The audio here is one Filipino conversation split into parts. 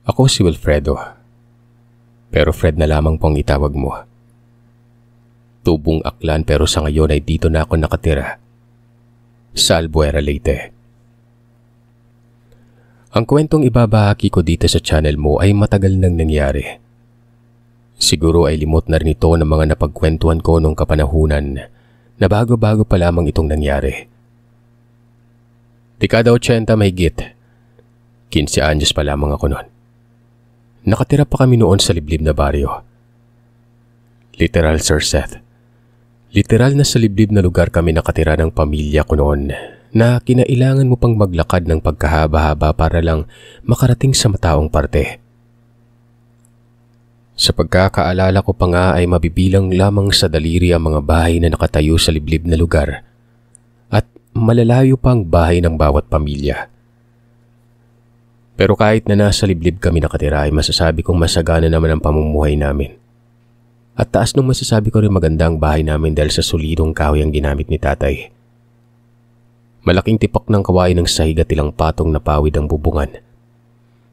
Ako si Wilfredo. Pero Fred na lamang pong itawag mo. Tubong Aklan pero sa ngayon ay dito na ako nakatira. Sa Albuera, Leyte. Ang kwentong ibabahagi ko dito sa channel mo ay matagal nang nangyari. Siguro ay limot na rin ito ng mga napagkwentuhan ko nung kapanahunan na bago-bago pa lamang itong nangyari. Dekada 80 mahigit. 15 anyos pa lamang ako noon. Nakatira pa kami noon sa liblib na baryo. Literal, Sir Seth. Literal na sa liblib na lugar kami nakatira ng pamilya ko noon na kinailangan mo pang maglakad ng pagkahaba-haba para lang makarating sa mataong parte. Sa pagkakaalala ko pa nga ay mabibilang lamang sa daliri ang mga bahay na nakatayo sa liblib na lugar at malalayo pang bahay ng bawat pamilya. Pero kahit na nasa liblib kami nakatira ay masasabi kong masagana naman ang pamumuhay namin. At taas nung masasabi ko rin maganda ang bahay namin dahil sa solidong kahoy ang ginamit ni tatay. Malaking tipak ng kawain ng sahig at ilang patong na pawid ang bubungan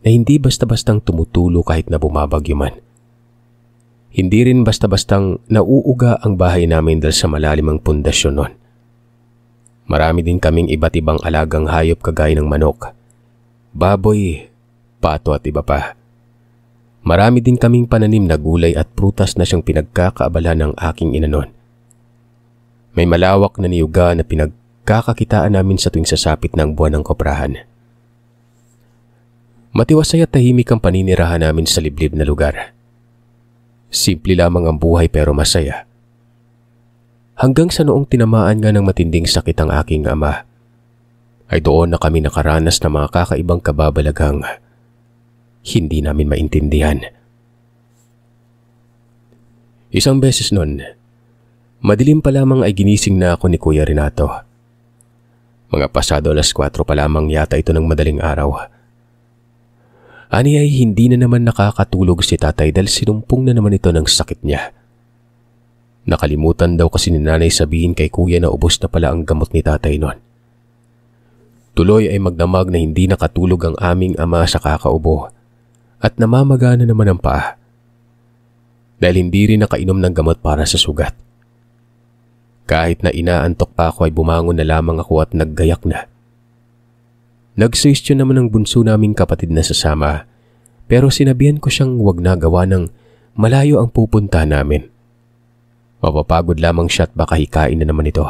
na hindi basta-bastang tumutulo kahit na bumabagyo man. Hindi rin basta-bastang nauuga ang bahay namin dahil sa malalim ang pundasyon nun. Marami din kaming iba't ibang alagang hayop kagaya ng manok, baboy, pato at iba pa. Marami din kaming pananim na gulay at prutas na siyang pinagkakaabala ng aking ina nun. May malawak na niyuga na pinagkakakitaan namin sa tuwing sasapit ng buwan ng koprahan. Matiwasay at tahimik ang paninirahan namin sa liblib na lugar. Simple lamang ang buhay pero masaya. Hanggang sa noong tinamaan nga ng matinding sakit ang aking ama, ay doon na kami nakaranas ng mga kakaibang kababalaghang hindi namin maintindihan. Isang beses nun, madilim pa lamang ay ginising na ako ni Kuya Renato. Mga pasado 4:00 pa lamang yata ito ng madaling araw. Ani ay hindi na naman nakakatulog si tatay dahil sinumpong na naman ito ng sakit niya. Nakalimutan daw kasi ni nanay sabihin kay kuya na ubos na pala ang gamot ni tatay noon. Tuloy ay magdamag na hindi nakatulog ang aming ama sa kakaubo at namamagana naman ang paa dahil hindi rin nakainom ng gamot para sa sugat. Kahit na inaantok pa ako ay bumangon na lamang ako at naggayak na. Nagsuwestyon naman ang bunso naming kapatid na sasama pero sinabihan ko siyang wag na gawa ng malayo ang pupunta namin. Mapapagod lamang siya at baka hikain na naman ito.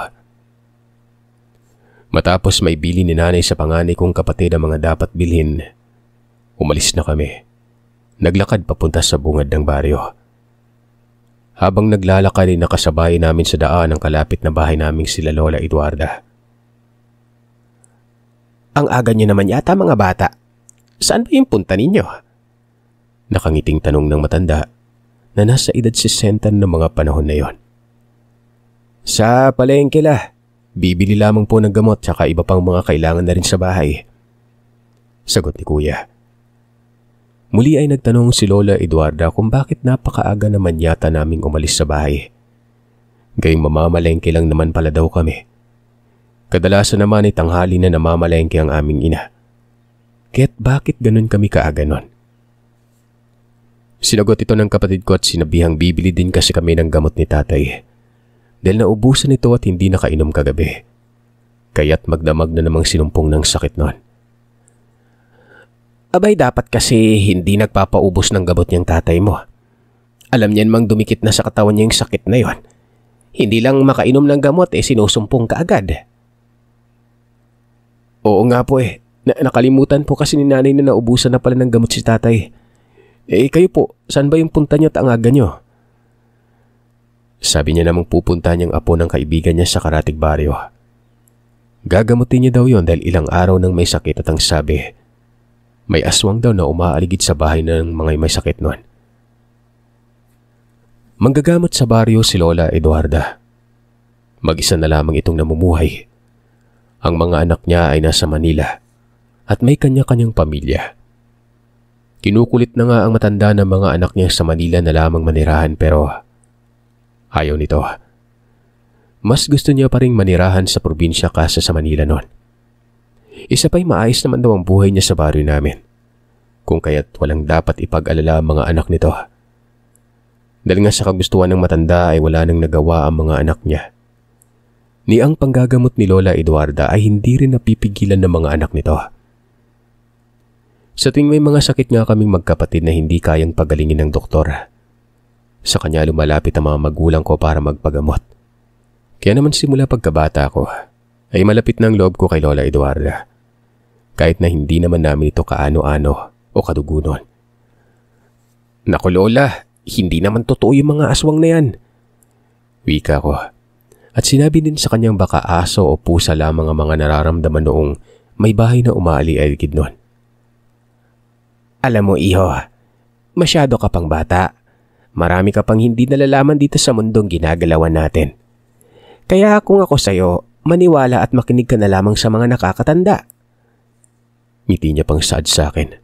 Matapos may bili ni nanay sa panganay kong kapatid ang mga dapat bilhin, umalis na kami. Naglakad papunta sa bungad ng baryo. Habang naglalakad ay nakasabay namin sa daan ang kalapit na bahay naming sila Lola Eduarda. Ang aga niyo naman yata mga bata. Saan ba yung punta ninyo? Nakangiting tanong ng matanda na nasa edad 60 ng mga panahon na yon. Sa palengke la. Bibili lamang po ng gamot tsaka iba pang mga kailangan na rin sa bahay. Sagot ni Kuya. Muli ay nagtanong si Lola Eduarda kung bakit napakaaga naman yata naming umalis sa bahay. Gayong mamamalengke lang naman pala daw kami. Kadalasan naman ay tanghali na namamalengke ang aming ina. Kaya't bakit ganun kami kaaga nun? Sinagot ito ng kapatid ko at sinabihang bibili din kasi kami ng gamot ni tatay. Dahil naubusan ito at hindi nakainom kagabi. Kaya't magdamag na namang sinumpong ng sakit nun. Abay dapat kasi hindi nagpapaubos ng gamot niyang tatay mo. Alam niyan mang dumikit na sa katawan niya yung sakit na yon. Hindi lang makainom ng gamot sinusumpong ka agad. Oo nga po nakalimutan po kasi ni nanay na naubusan na pala ng gamot si tatay. Kayo po, saan ba yung punta niyo at ang aga niyo? Sabi niya namang pupunta niyang apo ng kaibigan niya sa Karatig Baryo. Gagamutin niya daw yon dahil ilang araw nang may sakit at ang sabi, may aswang daw na umaaligid sa bahay ng mga may sakit noon. Manggagamot sa baryo si Lola Eduarda. Mag-isa na lamang itong namumuhay. Ang mga anak niya ay nasa Manila at may kanya-kanyang pamilya. Kinukulit na nga ang matanda ng mga anak niya sa Manila na lamang manirahan pero ayaw nito. Mas gusto niya pa ring manirahan sa probinsya kaysa sa Manila noon. Isa pa'y maayos naman daw ang buhay niya sa baryo namin. kung kaya't walang dapat ipag-alala ang mga anak nito. Dahil nga sa kagustuhan ng matanda ay wala nang nagawa ang mga anak niya. Ni ang panggagamot ni Lola Eduarda ay hindi rin napipigilan ng mga anak nito. Sa tuwing may mga sakit nga kaming magkapatid na hindi kayang pagalingin ng doktor, sa kanya lumalapit ang mga magulang ko para magpagamot. Kaya naman simula pagkabata ko ay malapit ng loob ko kay Lola Eduarda. Kahit na hindi naman namin ito kaano-ano o kadugunon. Naku Lola, hindi naman totoo yung mga aswang na yan. Wika ko. At sinabi din sa kanyang baka aso o pusa lamang ang mga nararamdaman noong may bahay na umaali-aligid nun. Alam mo iho, masyado ka pang bata. Marami ka pang hindi nalalaman dito sa mundong ginagalawan natin. Kaya kung ako sa'yo, maniwala at makinig ka na lamang sa mga nakakatanda. Ngiti niya pang saad sa akin.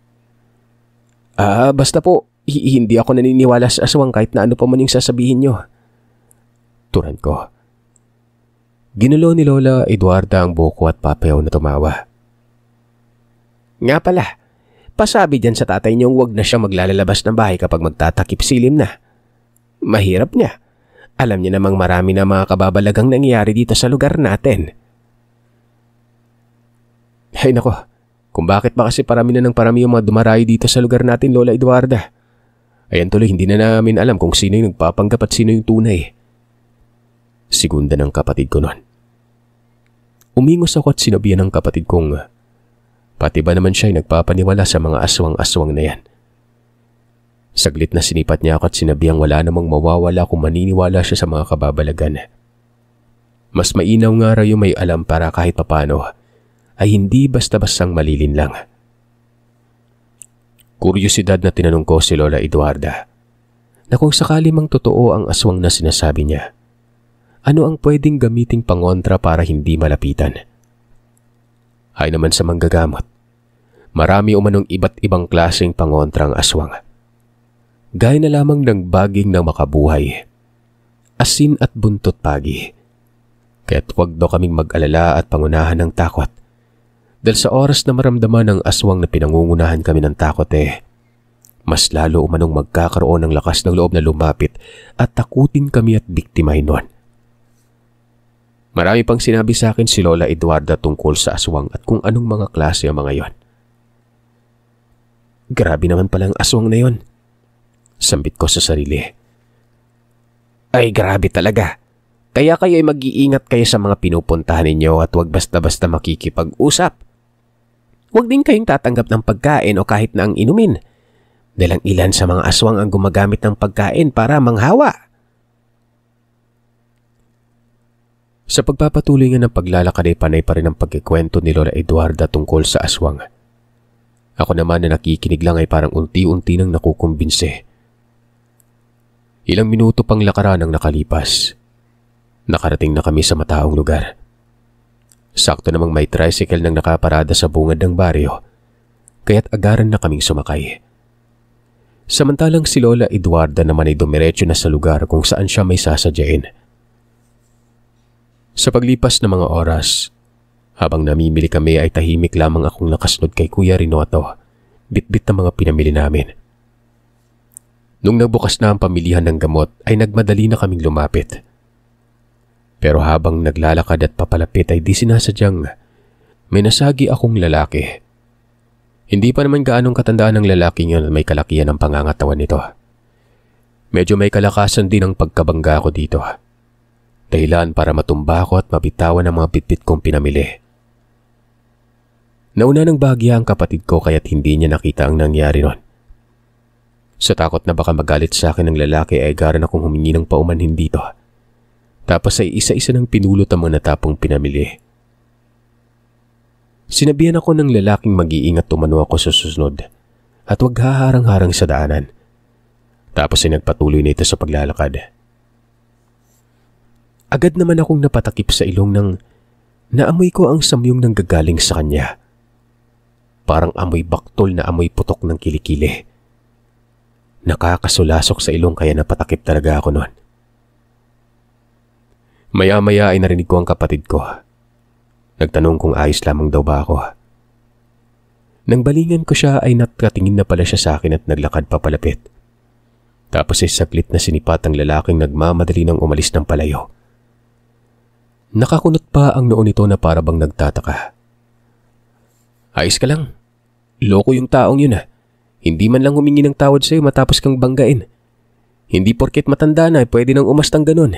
Basta po, hindi ako naniniwala sa aswang kahit na ano pa man yung sasabihin nyo. Turan ko. Ginulo ni Lola Eduarda ang buko at papayaw na tumawa. Nga pala, pasabi dyan sa tatay niyong huwag na siyang maglalabas ng bahay kapag magtatakip silim na. Mahirap niya. Alam niya namang marami na mga kababalagang nangyayari dito sa lugar natin. Ay nako, kung bakit ba kasi parami na ng parami yung mga dumarayo dito sa lugar natin, Lola Eduarda. Ayan tuloy, hindi na namin alam kung sino yung nagpapanggap at sino yung tunay. Segunda ng kapatid ko noon. Umingos ako at sinabihan ng kapatid kong pati ba naman siya ay nagpapaniwala sa mga aswang-aswang na yan. Saglit na sinipat niya ako at sinabihang wala namang mawawala kung maniniwala siya sa mga kababalagan. Mas mainaw nga raw yung may alam para kahit papano ay hindi basta-bastang malilin lang. Kuryosidad na tinanong ko si Lola Eduarda na kung sakali mang totoo ang aswang na sinasabi niya, ano ang pwedeng gamiting pangontra para hindi malapitan? Ay naman sa manggagamot, marami umanong iba't ibang klaseng pangontra ang aswang. Gaya na lamang ng baging na makabuhay, asin at buntot pagi. Kaya't huwag daw kaming mag-alala at pangunahan ng takot. Dahil sa oras na maramdaman ng aswang na pinangungunahan kami ng takot mas lalo umanong magkakaroon ng lakas ng loob na lumapit at takutin kami at biktimahin nun. Marami pang sinabi sa akin si Lola Eduarda tungkol sa aswang at kung anong mga klase ang mga yon. Grabe naman palang aswang na yon. Sambit ko sa sarili. Ay grabe talaga. Kaya kayo ay mag-iingat kayo sa mga pinupuntahan ninyo at huwag basta-basta makikipag-usap. Huwag din kayong tatanggap ng pagkain o kahit na ang inumin. Dahil ang ilan sa mga aswang ang gumagamit ng pagkain para manghawa. Sa pagpapatuloy nga ng paglalakad ay panay pa rin ang pagkikwento ni Lola Eduarda tungkol sa aswang. Ako naman na nakikinig lang ay parang unti-unti nang nakukumbinse. Ilang minuto pang lakaran ang nakalipas. Nakarating na kami sa mataong lugar. Sakto namang may tricycle nang nakaparada sa bungad ng baryo, kaya't agaran na kaming sumakay. Samantalang si Lola Eduarda naman ay dumiretso na sa lugar kung saan siya may sasadyain. Sa paglipas ng mga oras, habang namimili kami ay tahimik lamang akong nakasunod kay Kuya Rinoto, bitbit ng mga pinamili namin. Nung nagbukas na ang pamilihan ng gamot ay nagmadali na kaming lumapit. Pero habang naglalakad at papalapit ay di sinasadyang may nasagi akong lalaki. Hindi pa naman gaanong katandaan ng lalaking yun at may kalakihan ng pangangatawan nito. Medyo may kalakasan din ang pagkabangga ko dito. Dahilan para matumba ako at mabitawan ang mga bitbit kong pinamili. Nauna ng bahagya ang kapatid ko kaya't hindi niya nakita ang nangyari nun. Sa takot na baka magalit sa akin ng lalaki ay garan akong humingi ng paumanhin dito. Tapos ay isa-isa ng pinulot ang mga natapong pinamili. Sinabihan ako ng lalaking mag-iingat tumano ako sa susunod at huwag haharang-harang sa daanan. Tapos ay nagpatuloy na ito sa paglalakad. Agad naman akong napatakip sa ilong nang naamoy ko ang samyong nanggagaling sa kanya. Parang amoy baktol na amoy putok ng kilikili. Nakakasulasok sa ilong kaya napatakip talaga ako noon. Maya-maya ay narinig ko ang kapatid ko. Nagtanong kung ayos lamang daw ba ako. Nang balingan ko siya ay nakatingin na pala siya sa akin at naglakad papalapit. Tapos ay saglit na sinipat ang lalaking nagmamadali ng umalis ng palayo. Nakakunot pa ang noo nito na para bang nagtataka. Ayos ka lang. Loko yung taong yun ah. Hindi man lang humingi ng tawad sa'yo matapos kang banggain. Hindi porket matanda na pwede nang umastang ganun.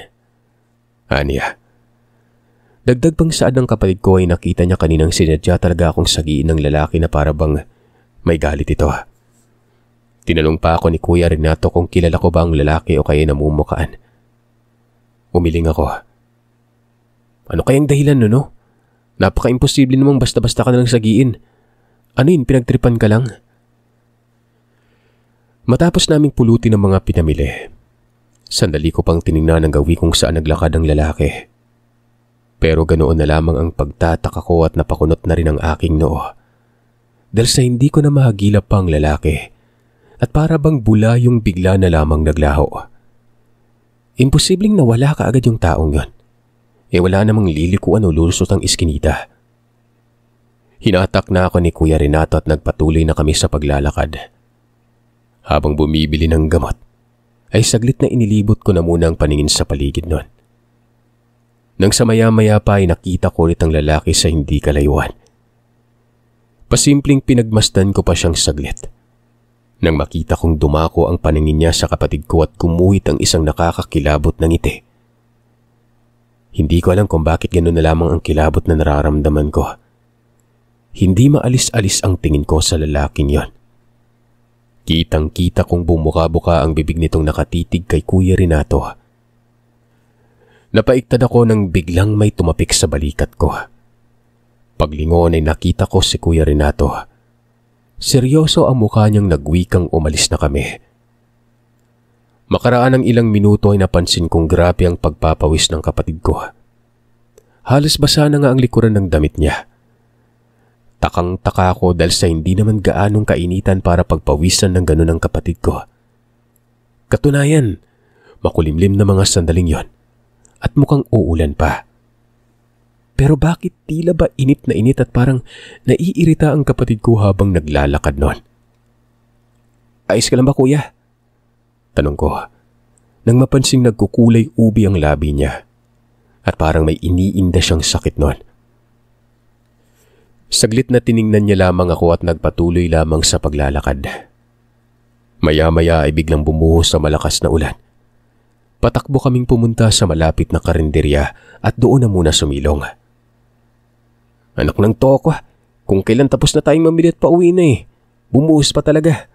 Aniya. Dagdag pang saad ng kapatid ko ay nakita niya kaninang sinadya talaga akong sagiin ng lalaki na para bang may galit ito. Tinanong pa ako ni Kuya Renato kung kilala ko ba ang lalaki o kaya namumukaan. Umiling ako. Ano kayang dahilan no? Napaka-imposible namang basta-basta ka nalang sagiin. Ano yun, pinagtripan ka lang? Matapos naming pulutin ang mga pinamili, sandali ko pang tiningnan ang gawi kung saan naglakad ang lalaki. Pero ganoon na lamang ang pagtataka ko at napakunot na rin ang aking noo. Dahil sa hindi ko na mahagilap pa ang lalaki at para bang bula yung bigla na lamang naglaho. Imposibleng nawala ka agad yung taong yon. Wala namang lilikuan o lulusot ang iskinita. Hinatak na ako ni Kuya Renato at nagpatuloy na kami sa paglalakad. Habang bumibili ng gamot, ay saglit na inilibot ko na muna ang paningin sa paligid nun. Nang sa maya-maya pa ay nakita ko ulit ang lalaki sa hindi kalayuan. Pasimpleng pinagmasdan ko pa siyang saglit. Nang makita kong dumako ang paningin niya sa kapatid ko at gumuhit ang isang nakakakilabot na ngiti. Hindi ko alam kung bakit gano'n na lamang ang kilabot na nararamdaman ko. Hindi maalis-alis ang tingin ko sa lalaking yon. Kitang-kita kong bumuka-buka ang bibig nitong nakatitig kay Kuya Renato. Napaiktad ako nang biglang may tumapik sa balikat ko. Paglingon ay nakita ko si Kuya Renato. Seryoso ang mukha niyang nagwikang umalis na kami. Makaraan ng ilang minuto ay napansin kong grabe ang pagpapawis ng kapatid ko. Halos basa na nga ang likuran ng damit niya. Takang-taka ako dahil sa hindi naman gaanong kainitan para pagpawisan ng ganun ang kapatid ko. Katunayan, makulimlim na mga sandaling yon at mukhang uulan pa. Pero bakit tila ba init na init at parang naiirita ang kapatid ko habang naglalakad nun? Ayos ka lang ba kuya? Tanong ko, nang mapansing nagkukulay ubi ang labi niya at parang may iniinda siyang sakit nun. Saglit na tiningnan niya lamang ako at nagpatuloy lamang sa paglalakad. Maya-maya ay biglang bumuhos sa malakas na ulan. Patakbo kaming pumunta sa malapit na karinderya at doon na muna sumilong. Anak ng toko, kung kailan tapos na tayong mamili at pauwi na eh. Bumuhos pa talaga.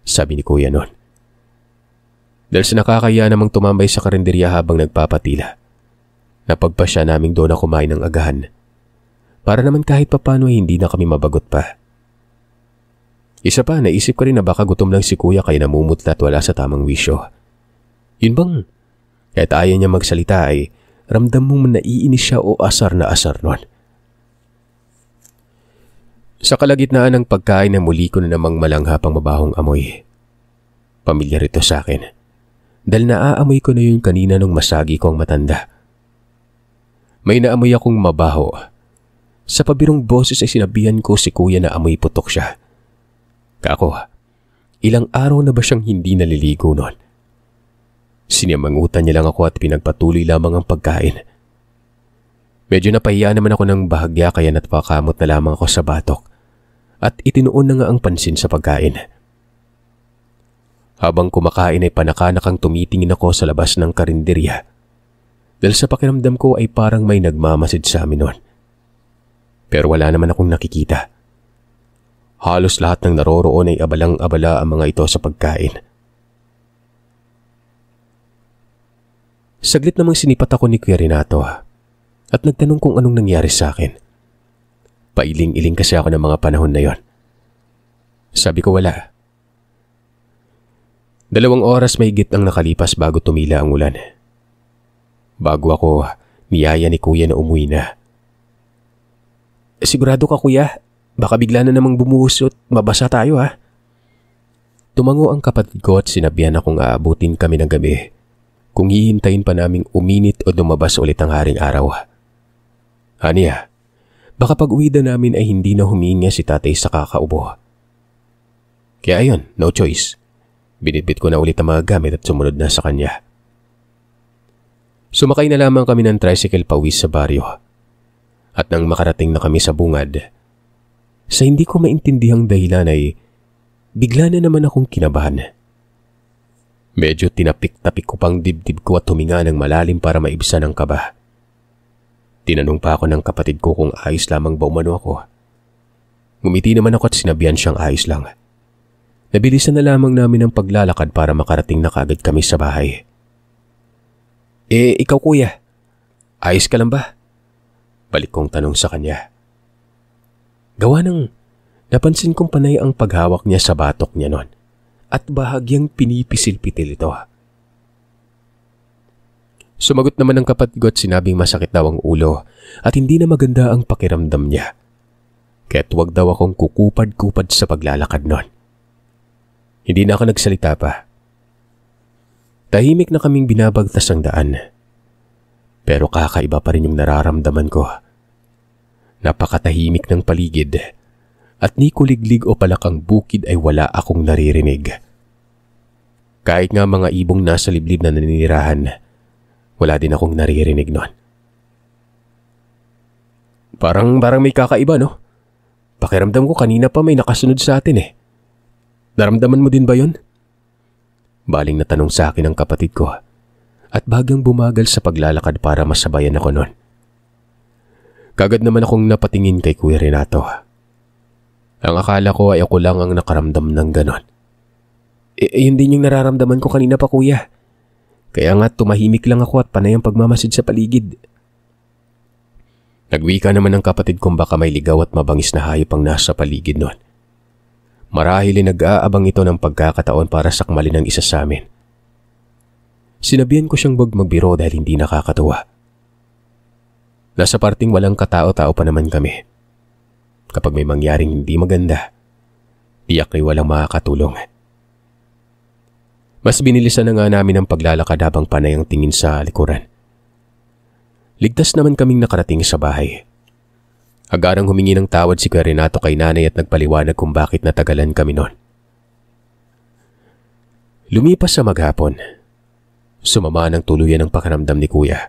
Sabi ni Kuya noon. Dahil sa nakakaya namang tumambay sa karinderya habang nagpapatila, napagpasya naming doon na kumain ng agahan. Para naman kahit papano ay hindi na kami mabagot pa. Isa pa, naisip ko rin na baka gutom lang si Kuya kaya namumutla at wala sa tamang wisyo. Yun bang, kahit ayaw niya magsalita ay ramdam mong naiinis siya o asar na asar nun. Sa kalagitnaan ng pagkain na muli ko na namang malangha pang mabahong amoy. Pamilyar ito sa akin. Dahil naaamoy ko na yun kanina nung masagi ko ang matanda. May naamoy akong mabaho. Sa pabirong boses ay sinabihan ko si Kuya na amoy putok siya. Kako, ilang araw na ba siyang hindi naliligo nun? Sinimangutan niya lang ako at pinagpatuloy lamang ang pagkain. Medyo napahiya naman ako ng bahagya kaya napakamot na lamang ako sa batok at itinuon na nga ang pansin sa pagkain. Habang kumakain ay panakanakang tumitingin ako sa labas ng karinderya dahil sa pakiramdam ko ay parang may nagmamasid sa amin nun. Pero wala naman akong nakikita. Halos lahat ng naroroon ay abalang-abala ang mga ito sa pagkain. Saglit namang sinipat ako ni Kuya Renato at nagtanong kung anong nangyari sa akin. Pailing-iling kasi ako ng mga panahon na yon. Sabi ko wala. 2 oras may higit ang nakalipas bago tumila ang ulan. Bago ako, niyaya ni Kuya na umuwi na. Sigurado ka Kuya, baka bigla na namang bumuhos at mabasa tayo ha. Tumango ang kapatid ko at sinabihan akong aabutin kami ng gabi kung hihintayin pa naming uminit o lumabas ulit ang haring araw. Aniya, Baka pag uwi na namin ay hindi na huminga si tatay sa kakaubo. Kaya ayun, no choice. Binitbit ko na ulit ang mga gamit at sumunod na sa kanya. Sumakay na lamang kami ng tricycle pauwi sa baryo. At nang makarating na kami sa bungad, sa hindi ko maintindihang dahilan ay bigla na naman akong kinabahan. Medyo tinapik-tapik ko pang dibdib ko at huminga ng malalim para maibsan ang kaba. Tinanong pa ako ng kapatid ko kung ayos lamang ba umano ako. Ngumiti naman ako at sinabihan siyang ayos lang. Nabilisan na lamang namin ang paglalakad para makarating na kaagad kami sa bahay. Ikaw kuya, ayos ka lang ba? Balik kong tanong sa kanya. Gawa ng napansin kong panay ang paghawak niya sa batok niya noon at bahagyang pinipisil-pitil ito. Sumagot naman ang kapatid ko at sinabing masakit daw ang ulo at hindi na maganda ang pakiramdam niya. Kaya't huwag daw akong kukupad-kupad sa paglalakad noon. Hindi na ako nagsalita pa. Tahimik na kaming binabagtas ang daan. Pero kakaiba pa rin yung nararamdaman ko. Napakatahimik ng paligid at ni kuliglig o palakang bukid ay wala akong naririnig. Kahit nga mga ibong nasa liblib na naninirahan, wala din akong naririnig noon. Parang may kakaiba, no? Pakiramdam ko kanina pa may nakasunod sa atin eh. Naramdaman mo din ba yun? Baling na tanong sa akin ng kapatid ko at bagang bumagal sa paglalakad para masabayan ako noon. Kagad naman akong napatingin kay Kuya Renato. Ang akala ko ay ako lang ang nakaramdam ng ganon. Yun din yung nararamdaman ko kanina pa kuya. Kaya nga tumahimik lang ako at panay ang pagmamasid sa paligid. Nagwika naman ng kapatid kong baka may ligaw at mabangis na hayop ang nasa paligid noon. Marahil ay nag-aabang ito ng pagkakataon para sakmalin ang isa sa amin. Sinabihan ko siyang wag magbiro dahil hindi nakakatuwa. Nasa parting walang katao-tao pa naman kami. Kapag may mangyaring hindi maganda, tiyak ay walang makakatulong. Mas binilisan na nga namin ang paglalakad habang panay ang tingin sa likuran. Ligtas naman kaming nakarating sa bahay. Agarang humingi ng tawad si Kuya Renato kay nanay at nagpaliwanag kung bakit natagalan kami noon. Lumipas sa maghapon. Sumama ng tuluyan ang pakiramdam ni Kuya.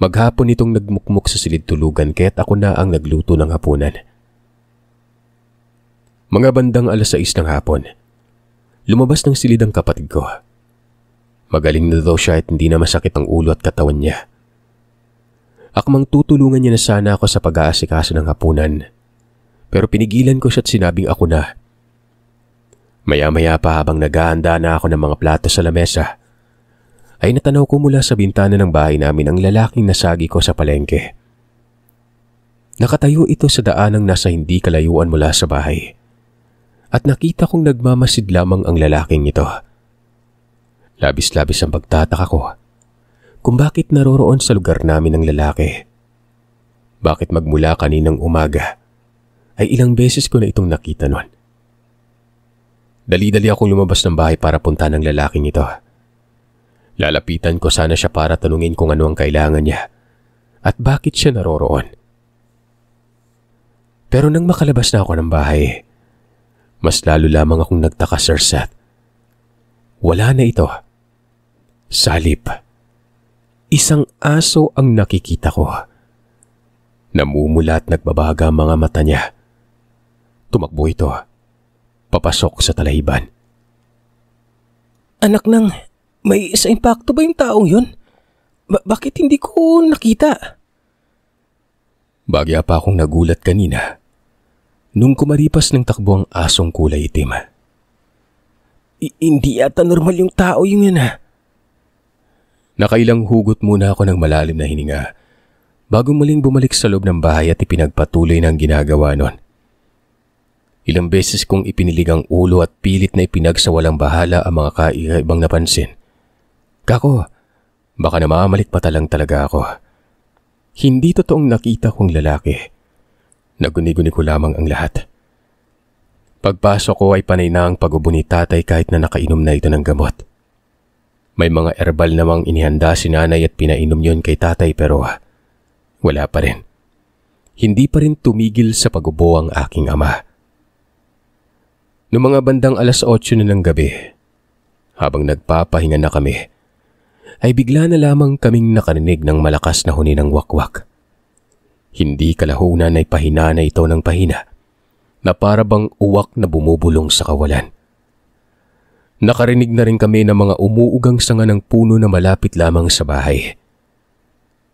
Maghapon itong nagmukmuk sa silid tulugan kaya't ako na ang nagluto ng hapunan. Mga bandang 6:00 ng hapon, lumabas ng silid ang kapatid ko. Magaling na daw siya at hindi na masakit ang ulo at katawan niya. Akmang tutulungan niya na sana ako sa pag-aasikaso ng hapunan, pero pinigilan ko siya at sinabing ako na. Maya-maya pa habang naghahanda na ako ng mga plato sa lamesa, ay natanaw ko mula sa bintana ng bahay namin ang lalaking nasagi ko sa palengke. Nakatayo ito sa daanang nasa hindi kalayuan mula sa bahay, at nakita kong nagmamasid lamang ang lalaking ito. Labis-labis ang pagtataka ko kung bakit naroroon sa lugar namin ang lalaki. Bakit magmula kaninang umaga ay ilang beses ko na itong nakita noon. Dali-dali akong lumabas ng bahay para punta ng lalaking ito. Lalapitan ko sana siya para tanungin kung ano ang kailangan niya at bakit siya naroroon. Pero nang makalabas na ako ng bahay, mas lalo lamang akong nagtaka, Sir Seth. Wala na ito. Salip, isang aso ang nakikita ko. Namumula at nagbabaga ang mga mata niya. Tumakbo ito, papasok sa talahiban. Anak nang, may sa impacto ba yung taong yun? Bakit hindi ko nakita? Bagya pa akong nagulat kanina nung kumaripas ng takbo ang asong kulay itim. Hindi yata normal yung tao yung yun ha. Nakailang hugot muna ako ng malalim na hininga bago muling bumalik sa loob ng bahay at ipinagpatuloy ng ginagawa nun. Ilang beses kong ipinilig ang ulo at pilit na ipinagsawalang bahala ang mga kaiibang napansin. Kako, baka namamalik pa talang talaga ako. Hindi totoong nakita kong lalaki. Naguni-guni ko lamang ang lahat. Pagpasok ko ay panay na ang pag-ubo ni tatay kahit na nakainom na ito ng gamot. May mga herbal namang inihanda si nanay at pinainom yon kay tatay pero wala pa rin. hindi pa rin tumigil sa pagubo ang aking ama. Noong mga bandang 8:00 na ng gabi, habang nagpapahinga na kami, ay bigla na lamang kaming nakarinig ng malakas na huni ng wakwak. Hindi kalahunan ay pahina na ito ng pahina, na para bang uwak na bumubulong sa kawalan. Nakarinig na rin kami ng mga umuugang sanga ng puno na malapit lamang sa bahay.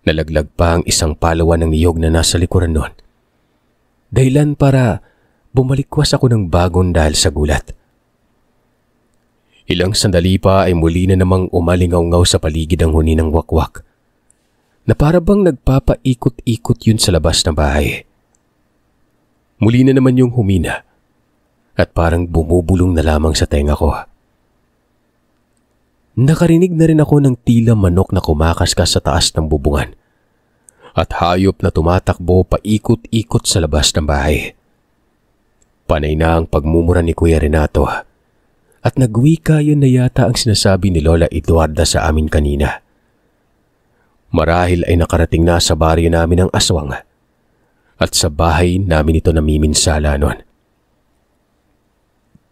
Nalaglag pa ang isang palawan ng niyog na nasa likuran nun. Dahilan para bumalikwas ako ng bagon dahil sa gulat. Ilang sandali pa ay muli na namang umalingaw-ngaw sa paligid ang huni ng wakwak, na para bang nagpapaikot-ikot yun sa labas ng bahay. Muli na naman yung humina at parang bumubulong na lamang sa tenga ko. Nakarinig na rin ako ng tila manok na kumakaskas sa taas ng bubungan at hayop na tumatakbo paikot-ikot sa labas ng bahay. Panay na ang pagmumura ni Kuya Renato at nagwika yun na yata ang sinasabi ni Lola Eduarda sa amin kanina. Marahil ay nakarating na sa baryo namin ang aswang at sa bahay namin ito namiminsala nun.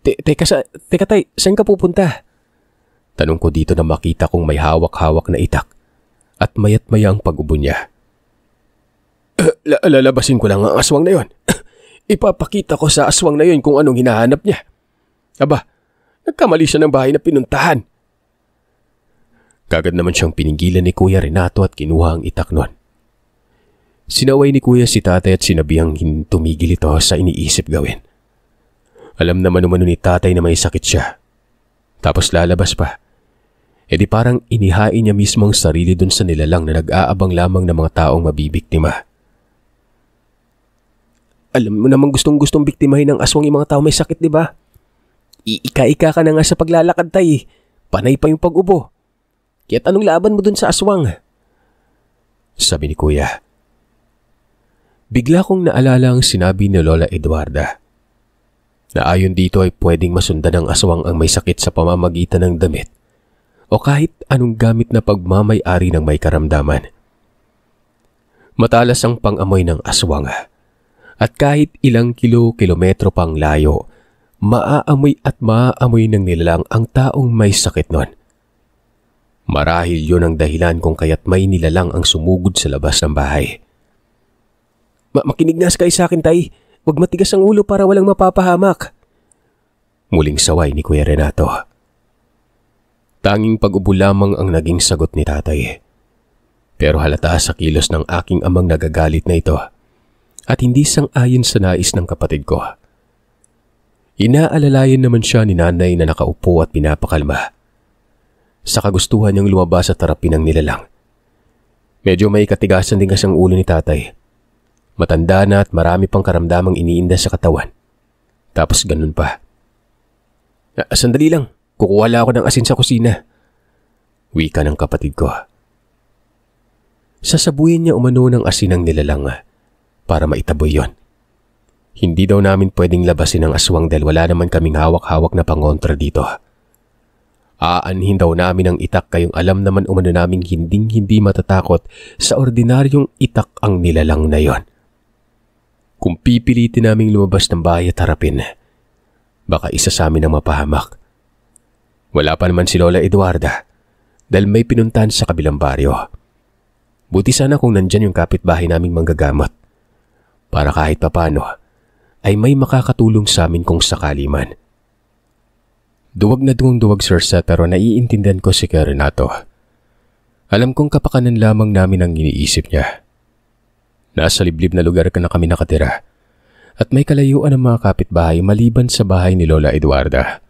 Teka tay, saan ka pupunta? Tanong ko dito na makita kong may hawak-hawak na itak at mayat-maya ang pag-ubo niya. Lalabasin ko lang ang aswang na yon. Ipapakita ko sa aswang na yon kung anong hinahanap niya. Aba, nagkamali siya ng bahay na pinuntahan. Kagad naman siyang pinigilan ni Kuya Renato at kinuha ang itak nun. Sinaway ni Kuya si Tatay at sinabihang tumigil ito sa iniisip gawin. Alam naman umano ni Tatay na may sakit siya. Tapos lalabas pa. E di parang inihain niya mismo ang sarili dun sa nilalang na nag-aabang lamang ng mga taong mabibiktima. Alam mo namang gustong-gustong biktimahin ng aswang yung mga tao may sakit, di ba? Iika-ika ka na nga sa paglalakad, Tay. Panay pa yung pag-ubo. Kaya't anong laban mo dun sa aswang? Sabi ni Kuya. Bigla kong naalala ang sinabi ni Lola Eduarda na ayon dito ay pwedeng masundan ng aswang ang may sakit sa pamamagitan ng damit o kahit anong gamit na pagmamay-ari ng may karamdaman. Matalas ang pang-amoy ng aswang at kahit ilang kilometro pang layo, maaamoy at maaamoy ng nilalang ang taong may sakit nun. Marahil yun ang dahilan kung kaya't may nilalang ang sumugod sa labas ng bahay. Makinig na kayo sa akin, Tay. Huwag matigas ang ulo para walang mapapahamak. Muling saway ni Kuya Renato. Tanging pag-ubo lamang ang naging sagot ni Tatay. Pero halata sa kilos ng aking amang nagagalit na ito at hindi sang-ayon sa nais ng kapatid ko. Inaalalayan naman siya ni Nanay na nakaupo at pinapakalma. Sa kagustuhan niyang lumabas at harapin ang nilalang. Medyo may katigasan din kasi ang ulo ni Tatay. Matanda na at marami pang karamdamang iniinda sa katawan. Tapos ganun pa. Sandali lang, kukuha lang ako ng asin sa kusina. Wika ng kapatid ko. Sasabuyin niya umano ng asin ang nilalang para maitaboy yon. Hindi daw namin pwedeng labasin ang aswang dahil wala naman kaming hawak-hawak na pangontra dito. Aanhin daw namin ang itak kayong alam naman umano naming hindi matatakot sa ordinaryong itak ang nilalang na yon. Kung pipilitin naming lumabas ng bahay at harapin, baka isa sa amin ang mapahamak. Wala pa naman si Lola Eduarda dahil may pinuntahan sa kabilang baryo. Buti sana kung nandyan yung kapitbahay naming manggagamot para kahit papano ay may makakatulong sa amin kung sakali man. Duwag na duwag Sir Seth, pero naiintindihan ko si Kuya Renato. Alam kong kapakanan lamang namin ang iniisip niya. Nasa liblib na lugar ka na kami nakatira at may kalayuan ng mga kapitbahay maliban sa bahay ni Lola Eduarda.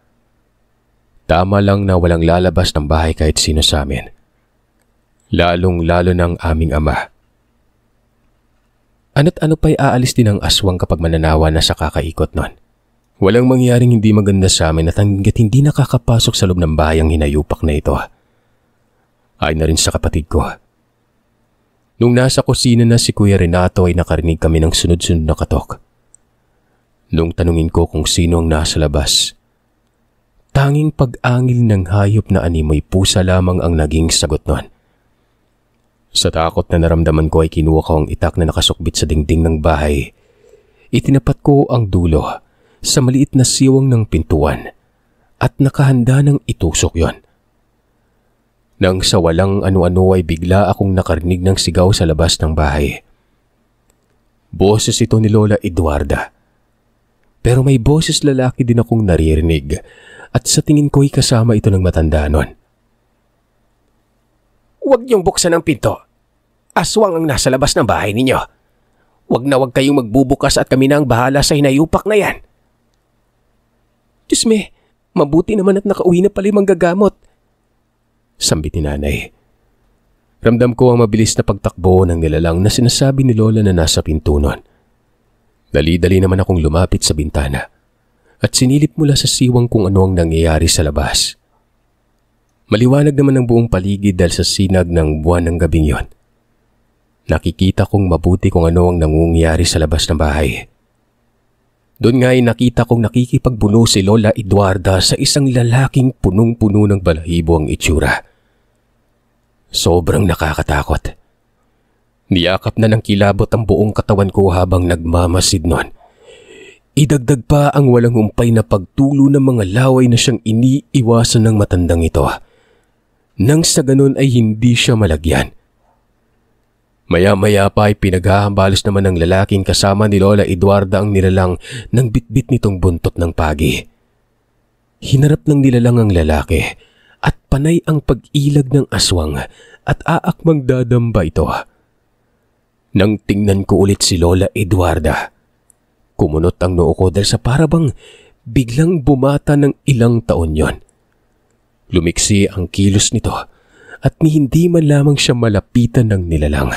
Tama lang na walang lalabas ng bahay kahit sino sa amin. Lalong-lalo ng aming ama. Ano't ano pa'y aalis din ang aswang kapag mananawa na sa kakaikot nun. Walang mangyaring hindi maganda sa amin at hanggat hindi nakakapasok sa loob ng bahay ang hinayupak na ito. Ay na rin sa kapatid ko. Nung nasa kusina na si Kuya Renato ay nakarinig kami ng sunod-sunod na katok. Nung tanungin ko kung sino ang nasa labas, tanging pag-angil ng hayop na animoy pusa lamang ang naging sagot nun. Sa takot na naramdaman ko ay kinuha ko ang itak na nakasukbit sa dingding ng bahay. Itinapat ko ang dulo sa maliit na siwang ng pintuan at nakahanda ng itusok yon. Nang sa walang ano-ano ay bigla akong nakarinig ng sigaw sa labas ng bahay. Boses ito ni Lola Eduarda. Pero may boses lalaki din akong naririnig at sa tingin ko ay kasama ito ng matanda nun. Huwag niyong buksan ang pinto. Aswang ang nasa labas ng bahay ninyo. Huwag na huwag kayong magbubukas at kami na ang bahala sa hinayupak na yan. Diyos me, mabuti naman at nakauwi na pala yung manggagamot. Sambit ni nanay. Ramdam ko ang mabilis na pagtakbo ng nilalang na sinasabi ni Lola na nasa pinto nun. Dali-dali naman akong lumapit sa bintana at sinilip mula sa siwang kung ano ang nangyayari sa labas. Maliwanag naman ang buong paligid dahil sa sinag ng buwan ng gabing yon. Nakikita kong mabuti kung ano ang nangungyari sa labas ng bahay. Doon nga ay nakita kong nakikipagbuno si Lola Eduarda sa isang lalaking punong-puno ng balahibo ang itsura. Sobrang nakakatakot. Niyakap na ng kilabot ang buong katawan ko habang nagmamasid nun. Idagdag pa ang walang humpay na pagtulo ng mga laway na siyang iniiwasan ng matandang ito. Nang sa ganun ay hindi siya malagyan. Maya-maya pa ay pinaghahambalos naman ng lalaking kasama ni Lola Eduarda ang nilalang ng bitbit nitong buntot ng pagi. Hinarap ng nilalang ang lalaki at panay ang pag-ilag ng aswang at aakmang dadamba ito. Nang tingnan ko ulit si Lola Eduarda, kumunot ang noo ko dahil sa parabang biglang bumata ng ilang taon yon. Lumiksi ang kilos nito at hindi man lamang siya malapitan ng nilalang.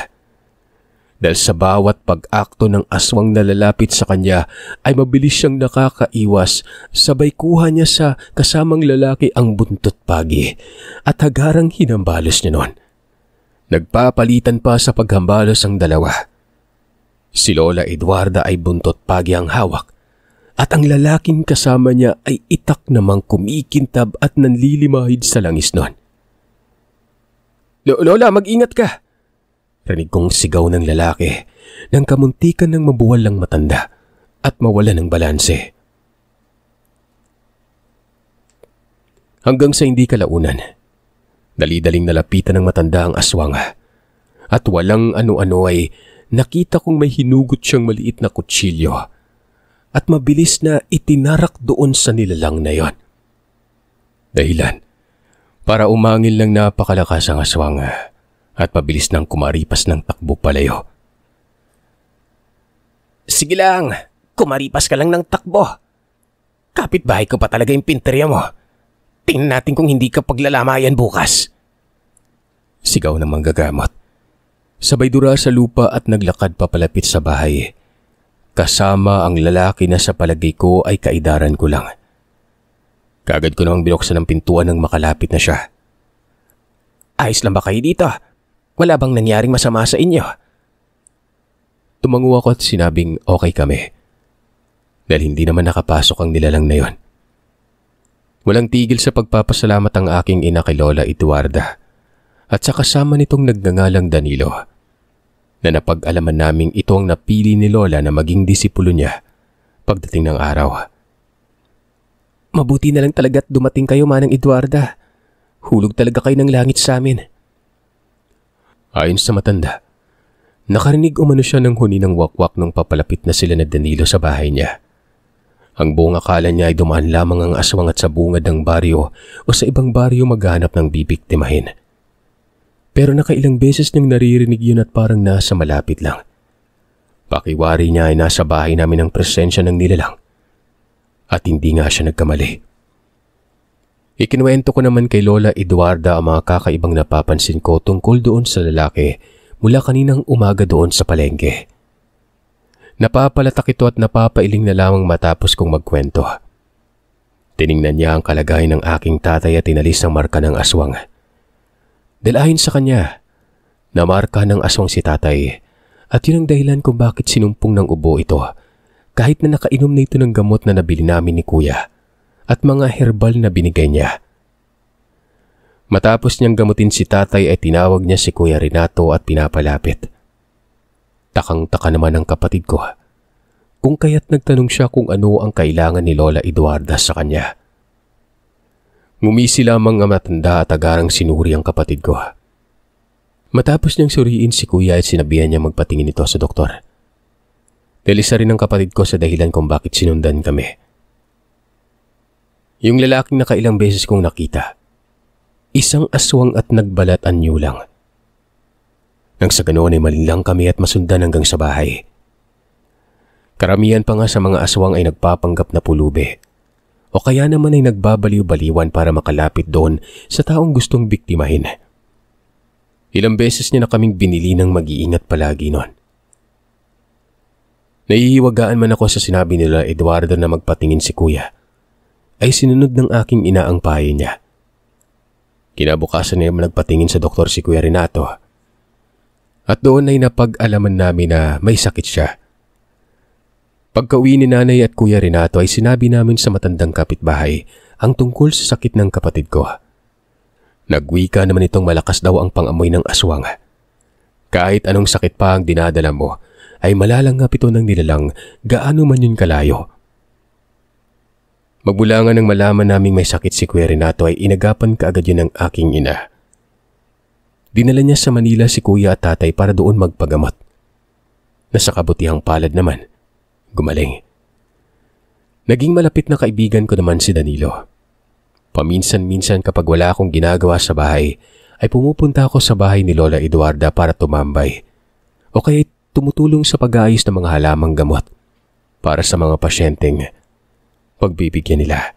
Dahil sa bawat pag-akto ng aswang na lalapit sa kanya ay mabilis siyang nakakaiwas, sabay kuha niya sa kasamang lalaki ang buntot pagi at hagarang hinambalos niya noon. Nagpapalitan pa sa paghambalos ang dalawa. Si Lola Eduarda ay buntot pagi ang hawak at ang lalaking kasama niya ay itak namang kumikintab at nanlilimahid sa langis noon. Lola, mag-ingat ka! Rinig kong sigaw ng lalaki nang kamuntikan ng mabuwalang matanda at mawala ng balanse. Hanggang sa hindi kalaunan, dali-daling nalapitan ng matanda ang aswang at walang ano-ano ay nakita kong may hinugot siyang maliit na kutsilyo at mabilis na itinarak doon sa nilalang na yon. Dahilan para umangil ng napakalakas ang aswang at mabilis nang kumaripas ng takbo palayo. Sige lang, kumaripas ka lang ng takbo. Kapitbahay ko pa talaga yung pinterya mo. Tingnan natin kung hindi ka paglalamayan bukas. Sigaw ng manggagamot. Sabay dura sa lupa at naglakad papalapit sa bahay. Kasama ang lalaki na sa palagay ko ay kaidaran ko lang. Kagad ko namang binuksan ang pintuan nang makalapit na siya. Ayos lang ba kayo dito? Wala bang nangyaring masama sa inyo? Tumango ako at sinabing okay kami. Dahil hindi naman nakapasok ang nilalang na yon. Walang tigil sa pagpapasalamat ang aking ina kay Lola Eduarda at sa kasama nitong nagngangalang Danilo na napag-alaman naming ito ang napili ni Lola na maging disipulo niya pagdating ng araw. Mabuti na lang talaga at dumating kayo, Manang Eduarda. Hulog talaga kayo ng langit sa amin. Ayon sa matanda, nakarinig umano siya ng huni ng wakwak nung papalapit na sila na Danilo sa bahay niya. Ang buong akala niya ay dumaan lamang ang aswang at sa bungad ng baryo o sa ibang baryo maghanap ng bibiktimahin. Pero nakailang beses niyang naririnig yun at parang nasa malapit lang. Pakiwari niya ay nasa bahay namin ang presensya ng nilalang. At hindi nga siya nagkamali. Ikinuwento ko naman kay Lola Eduarda ang mga kakaibang napapansin ko tungkol doon sa lalaki mula kaninang umaga doon sa palengke. Napapalatak ito at napapailing na lamang matapos kong magkwento. Tiningnan niya ang kalagayan ng aking tatay at inalis ang marka ng aswang. Dahil ayon sa kanya, namarka ng aswang si tatay at yun ang dahilan kung bakit sinumpong ng ubo ito kahit na nakainom na ito ng gamot na nabili namin ni Kuya at mga herbal na binigay niya. Matapos niyang gamutin si tatay ay tinawag niya si Kuya Renato at pinapalapit. Takang-taka naman ang kapatid ko kung kaya't nagtanong siya kung ano ang kailangan ni Lola Eduarda sa kanya. Ngumisi lamang ang matanda at agarang sinuri ang kapatid ko. Matapos niyang suriin si Kuya ay sinabihan niya magpatingin ito sa doktor. Dalisa rin ang kapatid ko sa dahilan kung bakit sinundan kami. Yung lalaking nakailang beses kong nakita, isang aswang at nagbalat anyo lang. Nang sa ganoon ay malinlang kami at masundan hanggang sa bahay. Karamihan pa nga sa mga aswang ay nagpapanggap na pulube o kaya naman ay nagbabaliw-baliwan para makalapit doon sa taong gustong biktimahin. Ilang beses niya na kaming binili ng mag-iingat palagi noon. Naihiwagaan man ako sa sinabi nila Eduardo na magpatingin si Kuya, ay sinunod ng aking ina ang payo niya. Kinabukasan niya nagpatingin sa doktor si Kuya Renato. At doon ay napag-alaman namin na may sakit siya. Pagka-uwi ni Nanay at Kuya Renato ay sinabi namin sa matandang kapitbahay ang tungkol sa sakit ng kapatid ko. Nagwika naman itong malakas daw ang pangamoy ng aswang. Kahit anong sakit pa ang dinadala mo, ay malalanggap ito ng nilalang gaano man yun kalayo. Magmula nga nang malaman naming may sakit si Kuya Renato ay inagapan kaagad yun ng aking ina. Dinala niya sa Manila si Kuya at Tatay para doon magpagamot. Nasa kabutihang palad naman, gumaling. Naging malapit na kaibigan ko naman si Danilo. Paminsan-minsan kapag wala akong ginagawa sa bahay, ay pumupunta ako sa bahay ni Lola Eduarda para tumambay o kaya tumutulong sa pag-aayos ng mga halamang gamot para sa mga pasyenteng pagbibigyan nila.